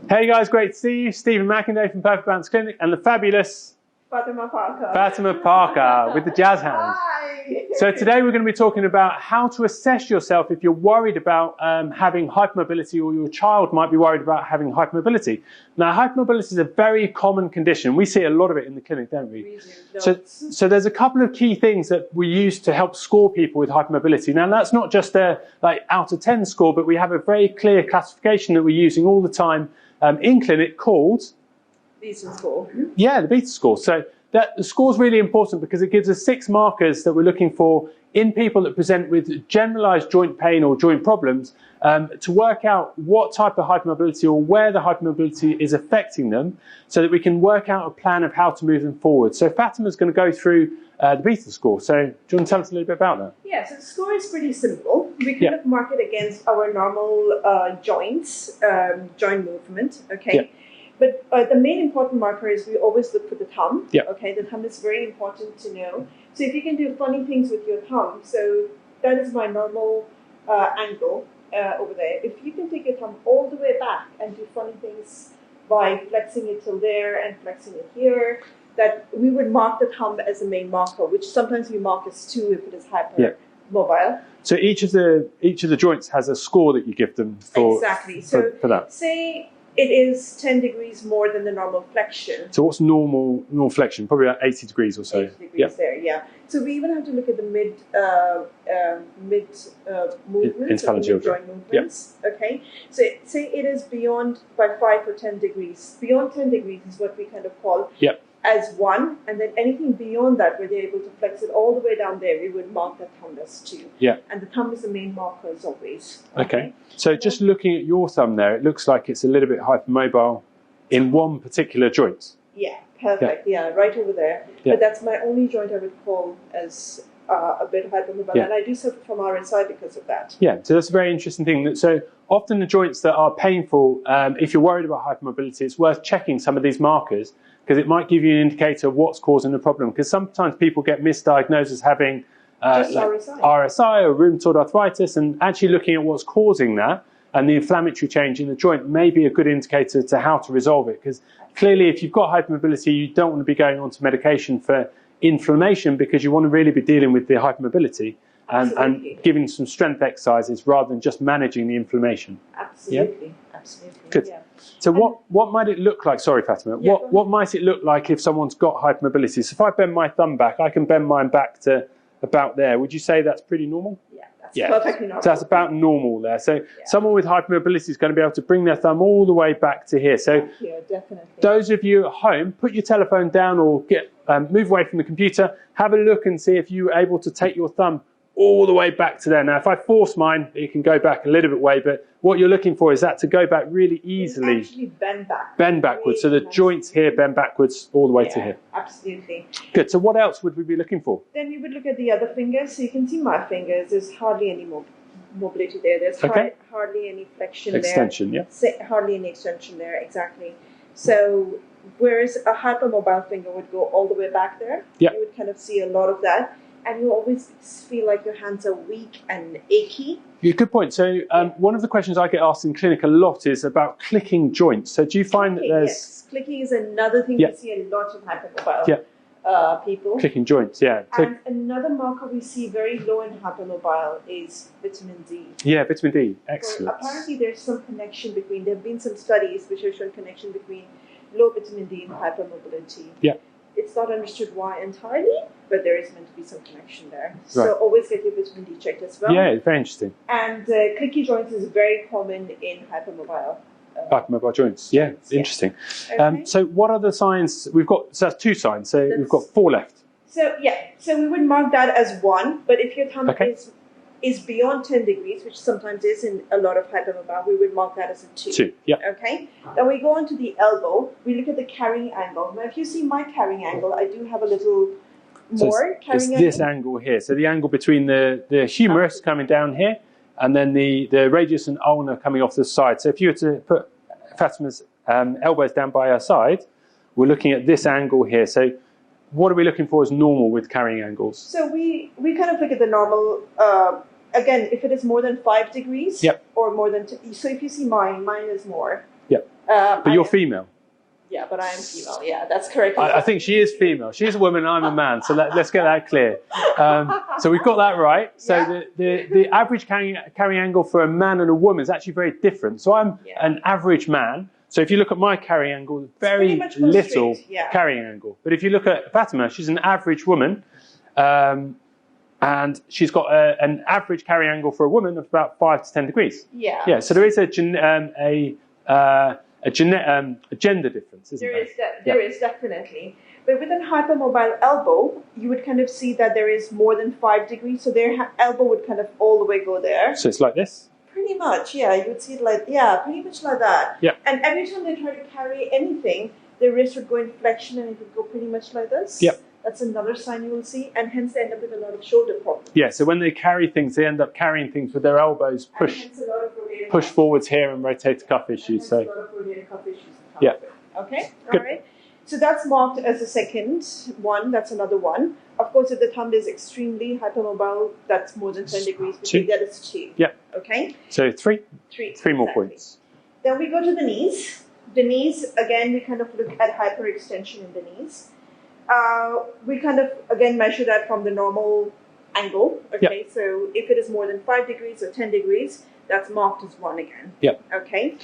Hey guys, great to see you. Stephen McInday from Perfect Balance Clinic and the fabulous Fatima Parker with the jazz hands. Hi. So today we're going to be talking about how to assess yourself if you're worried about having hypermobility, or your child might be worried about having hypermobility. Now, hypermobility is a very common condition. We see a lot of it in the clinic, don't we? We do. So there's a couple of key things that we use to help score people with hypermobility. Now, that's not just a out of 10 score, but we have a very clear classification that we're using all the time in clinic called Decent score. the beta score. So the score is really important because it gives us 6 markers that we're looking for in people that present with generalized joint pain or joint problems to work out what type of hypermobility or where the hypermobility is affecting them, so that we can work out a plan of how to move them forward. So Fatima's going to go through the beta score. So do you want to tell us a little bit about that? Yeah, so the score is pretty simple. We kind of mark it against our normal joints, joint movement, okay? Yeah. But the main important marker is we always look for the thumb. Yeah. Okay, the thumb is very important to know. So if you can do funny things with your thumb, so that is my normal angle over there. If you can take your thumb all the way back and do funny things by flexing it till there and flexing it here, that we would mark the thumb as the main marker, which sometimes we mark as 2 if it is hypermobile. So each of the joints has a score that you give them for Exactly. So for that. Say it is 10 degrees more than the normal flexion. So what's normal flexion? Probably about 80 degrees or so. 80 degrees there, yeah. So we even have to look at the mid movements, or the mid-joint movements. Okay. So say it is beyond by 5 or 10 degrees. Beyond 10 degrees is what we kind of call as 1, and then anything beyond that, where they're able to flex it all the way down there, we would mark that thumb as 2. Yeah. And the thumb is the main marker as always. Okay. So just looking at your thumb there, it looks like it's a little bit hypermobile in one particular joint. Yeah, perfect. Yeah, right over there. Yeah. But that's my only joint I would call as a bit hypermobile, and I do suffer from RSI because of that. Yeah, so that's a very interesting thing. So often the joints that are painful, if you're worried about hypermobility, it's worth checking some of these markers, because it might give you an indicator of what's causing the problem. Because sometimes people get misdiagnosed as having RSI or rheumatoid arthritis, and actually looking at what's causing that and the inflammatory change in the joint may be a good indicator to how to resolve it. Because clearly, if you've got hypermobility, you don't want to be going on to medication for inflammation, because you want to really be dealing with the hypermobility and giving some strength exercises rather than just managing the inflammation. Absolutely, absolutely. Good. Yeah. So what might it look like? Sorry, Fatima. What might it look like if someone's got hypermobility? So if I bend my thumb back, I can bend mine back to about there. Would you say that's pretty normal? Yeah, that's perfectly normal. So that's about normal there. So someone with hypermobility is going to be able to bring their thumb all the way back to here. So definitely. Those of you at home, put your telephone down or move away from the computer. Have a look and see if you're able to take your thumb all the way back to there. Now, if I force mine, it can go back a little bit way, but what you're looking for is that to go back really easily. Actually bend back. Bend backwards. So the joints here bend backwards all the way to here. Absolutely. Good. So what else would we be looking for? Then we would look at the other fingers. So you can see my fingers. There's hardly any mobility there. There's hardly any flexion extension, there. Hardly any extension there, exactly. So whereas a hypermobile finger would go all the way back there, you would kind of see a lot of that. And you always feel like your hands are weak and achy. Yeah, good point. So one of the questions I get asked in clinic a lot is about clicking joints. So do you find that there's... Yes, clicking is another thing we see a lot of hypermobile people. Clicking joints, So, and another marker we see very low in hypermobile is vitamin D. Yeah, vitamin D. Excellent. Apparently there's some connection between... There have been some studies which have shown connection between low vitamin D and hypermobility. Yeah. It's not understood why entirely, but there is meant to be some connection there. So always get your vitamin D checked as well. Yeah, it's very interesting. And clicky joints is very common in hypermobile. Hypermobile joints, interesting. Okay. So what are the signs? So that's 2 signs. So we've got 4 left. So so we would mark that as 1. But if your thumb is beyond 10 degrees, which sometimes is in a lot of hypermobile, we would mark that as a 2. 2, yeah. Okay. Then we go on to the elbow. We look at the carrying angle. Now, if you see my carrying angle, I do have a little more carrying angle. It's this angle here. So the angle between the humerus coming down here, and then the radius and ulna coming off the side. So if you were to put Fatima's elbows down by her side, we're looking at this angle here. So what are we looking for as normal with carrying angles? So we kind of look at the normal, again, if it is more than 5 degrees or more than, so if you see mine is more. Yeah. But you're female. Yeah, but I am female. Yeah, that's correct. I think she is female. She's a woman, I'm a man. So let's get that clear. So we've got that right. So the average carry angle for a man and a woman is actually very different. So I'm an average man. So if you look at my carry angle, very little carrying angle. But if you look at Fatima, she's an average woman. And she's got an average carry angle for a woman of about 5 to 10 degrees. Yeah. Yeah. So there is a gender difference, isn't there? There is definitely. But with a hypermobile elbow, you would kind of see that there is more than 5 degrees. So their elbow would kind of all the way go there. So it's like this? Pretty much, yeah. You would see it like, pretty much like that. Yeah. And every time they try to carry anything, their wrist would go in flexion and it would go pretty much like this. Yeah. That's another sign you will see. And hence they end up with a lot of shoulder problems. Yeah, so when they carry things, they end up carrying things with their elbows push forwards here and rotator cuff issues. So. A lot of rotator cuff issues. Okay, all right. So that's marked as the second one. That's another one. Of course, if the thumb is extremely hypermobile, that's more than 10 degrees. That is 2. Yeah. Okay. So three more points. Then we go to the knees. The knees, again, we kind of look at hyperextension in the knees. We kind of, again, measure that from the normal angle. Okay. Yeah. So if it is more than 5 degrees or 10 degrees, that's marked as 1 again. Yeah. Okay.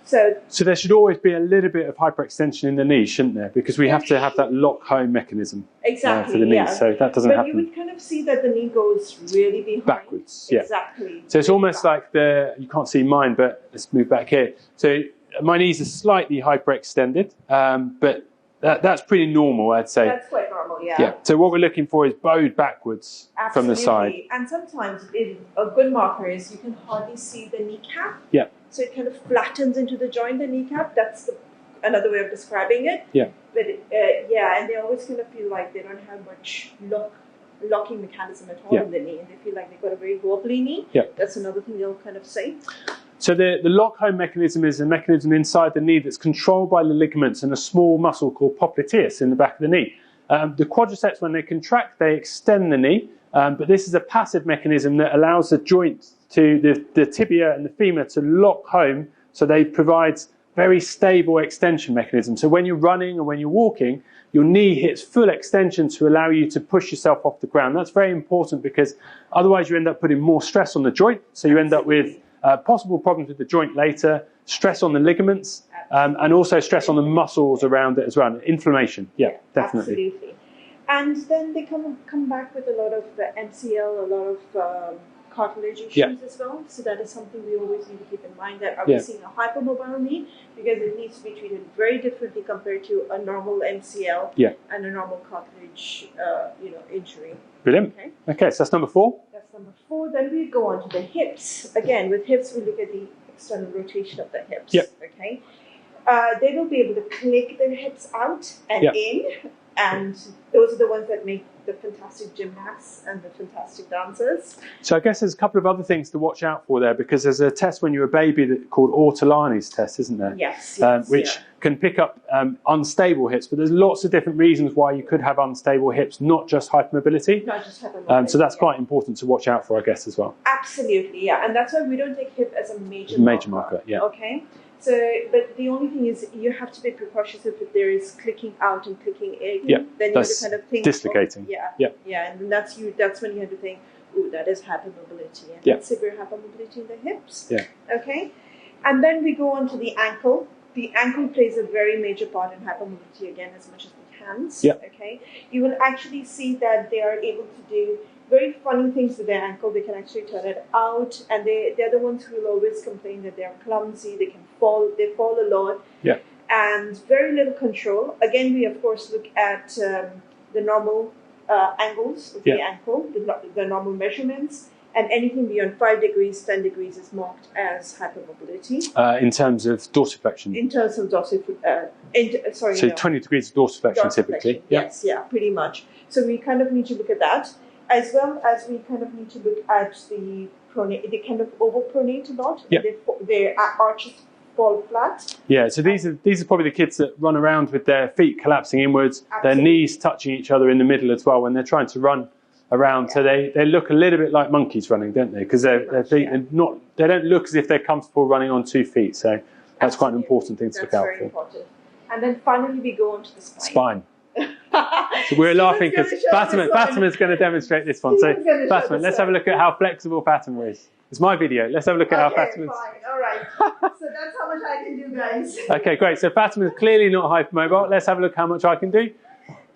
So there should always be a little bit of hyperextension in the knee, shouldn't there? Because we have to have that lock-home mechanism for the knees. So that doesn't happen. But you would kind of see that the knee goes really behind. Backwards, yeah. Exactly. So it's almost like you can't see mine, but let's move back here. So my knees are slightly hyperextended, but that's pretty normal, I'd say. That's quite normal, yeah. Yeah. So what we're looking for is bowed backwards from the side. And sometimes a good marker is you can hardly see the kneecap. Yeah. So it kind of flattens into the joint, the kneecap. That's another way of describing it. Yeah. But and they always kind of feel like they don't have much locking mechanism at all in the knee, and they feel like they've got a very wobbly knee. Yeah. That's another thing they'll kind of say. So the lock-home mechanism is a mechanism inside the knee that's controlled by the ligaments and a small muscle called popliteus in the back of the knee. The quadriceps, when they contract, they extend the knee, but this is a passive mechanism that allows the joint to the tibia and the femur to lock home, so they provide very stable extension mechanism. So when you're running and when you're walking, your knee hits full extension to allow you to push yourself off the ground. That's very important because otherwise you end up putting more stress on the joint, so you end up with possible problems with the joint later, stress on the ligaments, and also stress on the muscles around it as well. Inflammation, definitely. Absolutely. And then they come back with a lot of MCL, a lot of cartilage issues as well. So that is something we always need to keep in mind, that are we seeing a hypermobile knee, because it needs to be treated very differently compared to a normal MCL and a normal cartilage injury. Brilliant. Okay, so that's number 4. That's number 4. Then we go on to the hips. Again, with hips, we look at the external rotation of the hips. Okay. They will be able to click their hips out and in, and those are the ones that make the fantastic gymnasts and the fantastic dancers. So I guess there's a couple of other things to watch out for there, because there's a test when you're a baby called Ortolani's test, isn't there? Yes. Which can pick up unstable hips, but there's lots of different reasons why you could have unstable hips, not just hypermobility. Not just hypermobility. So that's quite important to watch out for, I guess, as well. Absolutely, and that's why we don't take hip as a major marker. Okay. So, but the only thing is, you have to be precautious if there is clicking out and clicking in. Then you have to kind of think dislocating. And that's when you have to think, ooh, that is hypermobility, and that's severe hypermobility in the hips. Okay, and then we go on to the ankle. The ankle plays a very major part in hypermobility again, as much as the hands. Okay, you will actually see that they are able to do very funny things with their ankle. They can actually turn it out, and they're the ones who will always complain that they're clumsy, they fall a lot, and very little control. Again, we of course look at the normal angles of the ankle, the normal measurements, and anything beyond 5 degrees, 10 degrees is marked as hypermobility. In terms of dorsiflexion? In terms of dorsiflexion, So 20 degrees of dorsiflexion typically? Yes, pretty much. So we kind of need to look at that, as well as we kind of need to look at the pronate. They kind of overpronate a lot. Their arches fall flat. Yeah, so these are probably the kids that run around with their feet collapsing inwards, their knees touching each other in the middle as well when they're trying to run around. So they look a little bit like monkeys running, don't they? Because their feet are not. They don't look as if they're comfortable running on 2 feet. So That's quite an important thing to look out That's very for. important. And then finally we go on to the spine. So we're laughing because Stephen's Fatima's going to demonstrate this one. So Stephen's gonna show Fatima, this let's have a one. look at how flexible Fatima is. It's my video. Let's have a look at how Okay, Fatima's... fine. All right. So that's how much I can do, guys. Okay, great. So Fatima's clearly not hypermobile. Let's have a look how much I can do.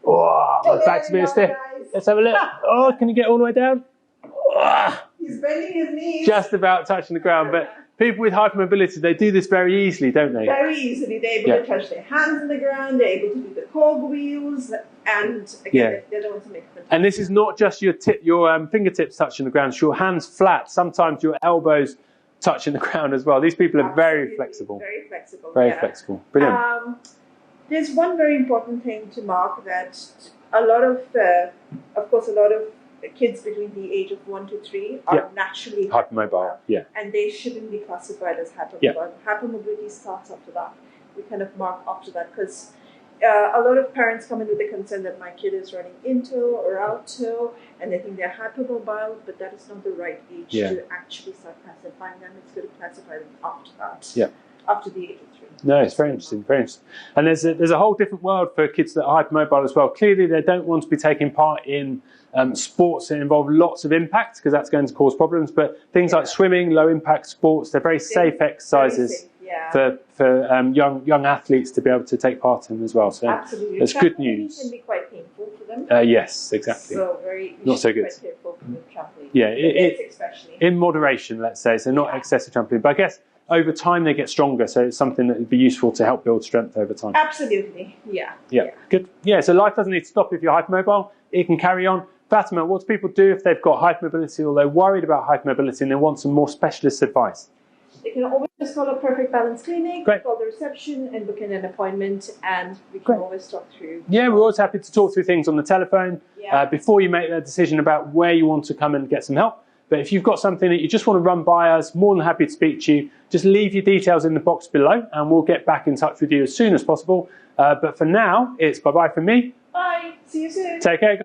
Oh, back to being stiff. Let's have a look. Oh, can you get all the way down? Oh, He's bending his knees. just about touching the ground. But people with hypermobility, they do this very easily, don't they? Very easily. They're able to touch their hands on the ground. They're able to do the cogwheels. And again, they're the ones who make it. And this is not just your fingertips touching the ground. It's your hands flat. Sometimes your elbows touching the ground as well. These people are very flexible. Very flexible. Very flexible. Brilliant. There's one very important thing to mark that a lot of course, a lot of kids between the age of 1 to 3 are naturally hypermobile. Yeah. And they shouldn't be classified as hypermobile. Yeah. Hypermobility starts after that. We kind of mark after that because a lot of parents come in with the concern that my kid is running into or out to, and they think they're hypermobile, but that is not the right age to actually start classifying them. It's good to classify them after that. Yeah. After the age of 3. No, it's very interesting, very interesting. And there's a whole different world for kids that are hypermobile as well. Clearly, they don't want to be taking part in sports that involve lots of impact because that's going to cause problems. But things like swimming, low impact sports, they're very safe exercises for young athletes to be able to take part in as well. So absolutely. It's good news. It can be quite painful for them. Yes, exactly. So not so good. Quite careful for the trampoline. Yeah, especially in moderation, let's say. So not excessive trampoline. But I guess over time they get stronger, so it's something that would be useful to help build strength over time. Absolutely, yeah. Good. Yeah, so life doesn't need to stop if you're hypermobile. It can carry on. Fatima, what do people do if they've got hypermobility or they're worried about hypermobility and they want some more specialist advice? They can always just call a Perfect Balance Clinic, call the reception and book in an appointment, and we can always talk through. Yeah, we're always happy to talk through things on the telephone before you make that decision about where you want to come and get some help. But if you've got something that you just want to run by us, more than happy to speak to you. Just leave your details in the box below and we'll get back in touch with you as soon as possible. But for now, it's bye-bye from me. Bye. See you soon. Take care.